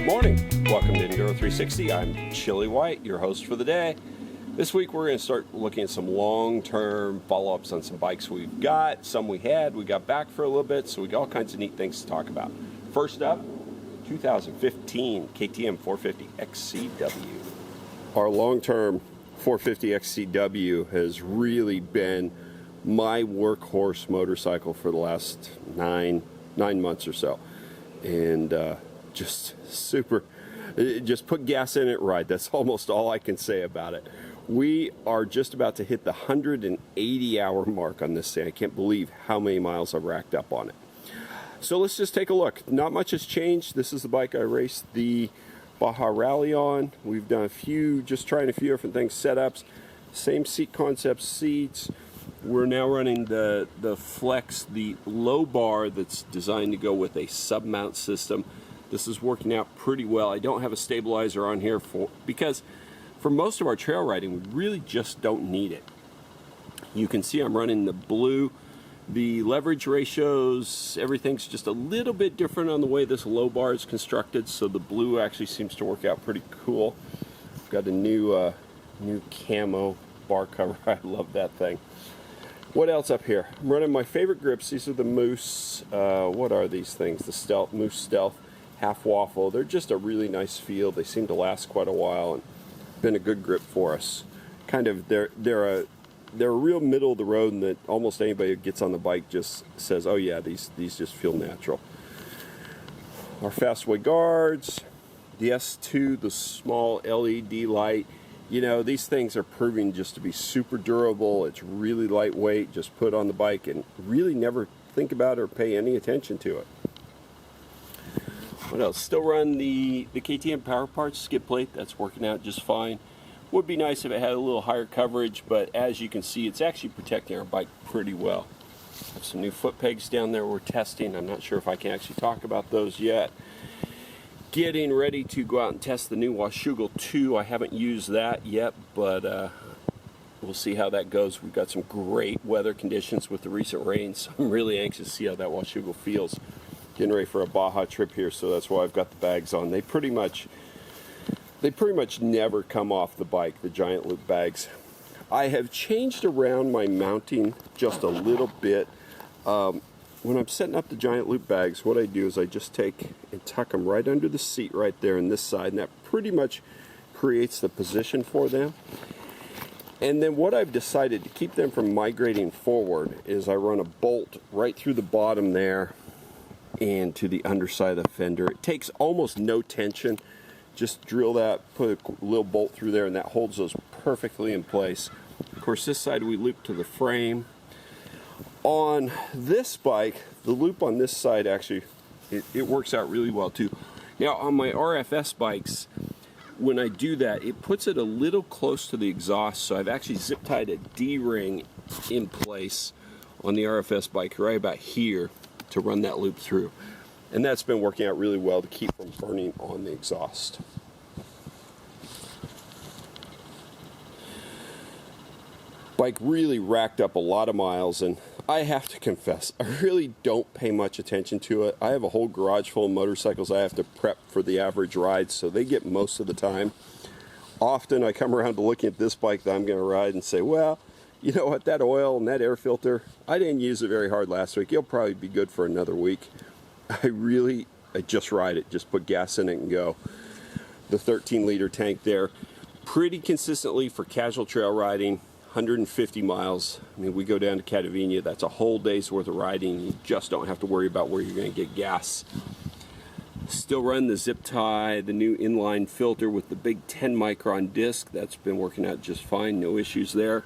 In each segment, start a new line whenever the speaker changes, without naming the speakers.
morning. Welcome to Enduro360. I'm Chili White, your host for the day. This week we're going to start looking at some long-term follow-ups on some bikes we've got, some we got back for a little bit, so we got all kinds of neat things to talk about. First up, 2015 KTM 450 XCW. Our long-term 450 XCW has really been my workhorse motorcycle for the last nine months or so, and just put gas in it, ride. That's almost all I can say about it. We are just about to hit the 180-hour mark on this thing. I can't believe how many miles I've racked up on it. So let's just take a look. Not much has changed. This is the bike I raced the Baja Rally on. We've done trying a few different things, setups, same seat concept seats. We're now running the Flex, the low bar that's designed to go with a sub-mount system. This is working out pretty well. I don't have a stabilizer on here because for most of our trail riding, we really just don't need it. You can see I'm running the blue. The leverage ratios, everything's just a little bit different on the way this low bar is constructed, so the blue actually seems to work out pretty cool. Got a new camo bar cover. I love that thing. What else up here? I'm running my favorite grips. These are the Moose. What are these things? The Moose Stealth half waffle. They're just a really nice feel. They seem to last quite a while and been a good grip for us. Kind of, they're a real middle of the road, and that almost anybody who gets on the bike just says, "Oh yeah, these just feel natural." Our Fastway guards, the S2, the small LED light. You know, these things are proving just to be super durable. It's really lightweight. Just put on the bike and really never think about or pay any attention to it. What else? Still run the KTM Power Parts skid plate. That's working out just fine. Would be nice if it had a little higher coverage, but as you can see, it's actually protecting our bike pretty well. Have some new foot pegs down there we're testing. I'm not sure if I can actually talk about those yet. Getting ready to go out and test the new Washougal 2. I haven't used that yet, but we'll see how that goes. We've got some great weather conditions with the recent rains, so I'm really anxious to see how that Washougal feels. Getting ready for a Baja trip here, so that's why I've got the bags on. They pretty much never come off the bike, the giant loop bags. I have changed around my mounting just a little bit. When I'm setting up the giant loop bags, what I do is I just take and tuck them right under the seat right there on this side, and that pretty much creates the position for them. And then what I've decided to keep them from migrating forward is I run a bolt right through the bottom there and to the underside of the fender. It takes almost no tension. Just drill that, put a little bolt through there, and that holds those perfectly in place. Of course, this side we loop to the frame. On this bike, the loop on this side actually, it works out really well too. Now on my RFS bikes, when I do that, it puts it a little close to the exhaust, so I've actually zip tied a D-ring in place on the RFS bike right about here to run that loop through. And that's been working out really well to keep from burning on the exhaust. Bike really racked up a lot of miles, and I have to confess, I really don't pay much attention to it. I have a whole garage full of motorcycles I have to prep for the average ride, so they get most of the time. Often I come around to looking at this bike that I'm going to ride and say, well, you know what, that oil and that air filter, I didn't use it very hard last week. It'll probably be good for another week. I just ride it, just put gas in it and go. The 13-liter tank there, pretty consistently for casual trail riding, 150 miles. I mean, we go down to Catavenia, that's a whole day's worth of riding. You just don't have to worry about where you're going to get gas. Still run the zip tie, the new inline filter with the big 10 micron disc. That's been working out just fine, no issues there.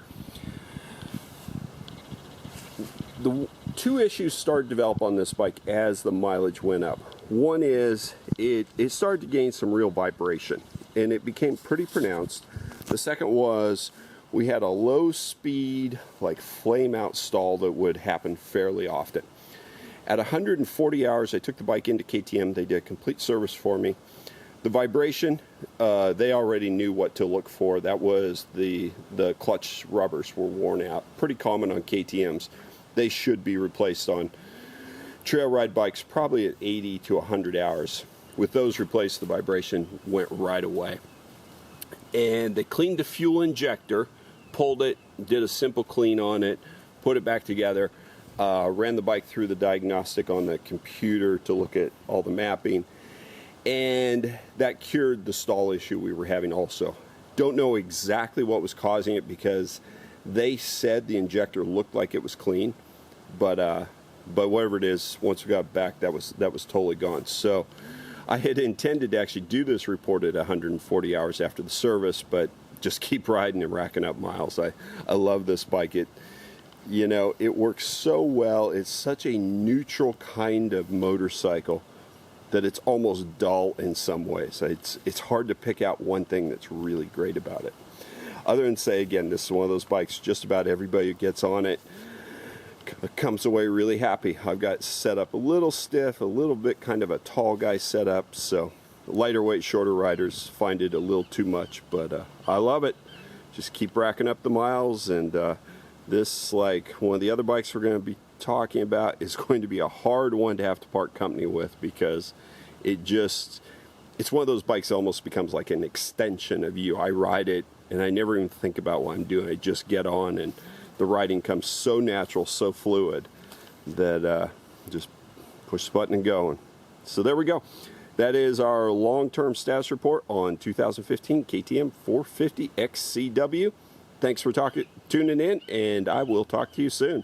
The two issues started to develop on this bike as the mileage went up. One is it started to gain some real vibration, and it became pretty pronounced. The second was we had a low speed, like flame out stall that would happen fairly often. At 140 hours, I took the bike into KTM. They did a complete service for me. The vibration, they already knew what to look for. That was the clutch rubbers were worn out. Pretty common on KTMs. They should be replaced on trail ride bikes probably at 80 to 100 hours. with those replaced, the vibration went right away. And they cleaned the fuel injector, pulled it, did a simple clean on it, put it back together, ran the bike through the diagnostic on the computer to look at all the mapping, and that cured the stall issue we were having also. Don't know exactly what was causing it, because they said the injector looked like it was clean, but whatever it is, once we got back, that was totally gone. So I had intended to actually do this report at 140 hours after the service, but just keep riding and racking up miles. I love this bike. It works so well. It's such a neutral kind of motorcycle that it's almost dull in some ways. It's hard to pick out one thing that's really great about it. Other than say, again, this is one of those bikes just about everybody who gets on it comes away really happy. I've got set up a little stiff, a little bit kind of a tall guy setup, so lighter weight, shorter riders find it a little too much, but I love it. Just keep racking up the miles, and this, like one of the other bikes we're going to be talking about, is going to be a hard one to have to part company with, because it's one of those bikes that almost becomes like an extension of you. I ride it and I never even think about what I'm doing. I just get on, and the riding comes so natural, so fluid, that just push the button and go. So there we go. That is our long-term status report on 2015 KTM 450 XCW. Thanks for tuning in, and I will talk to you soon.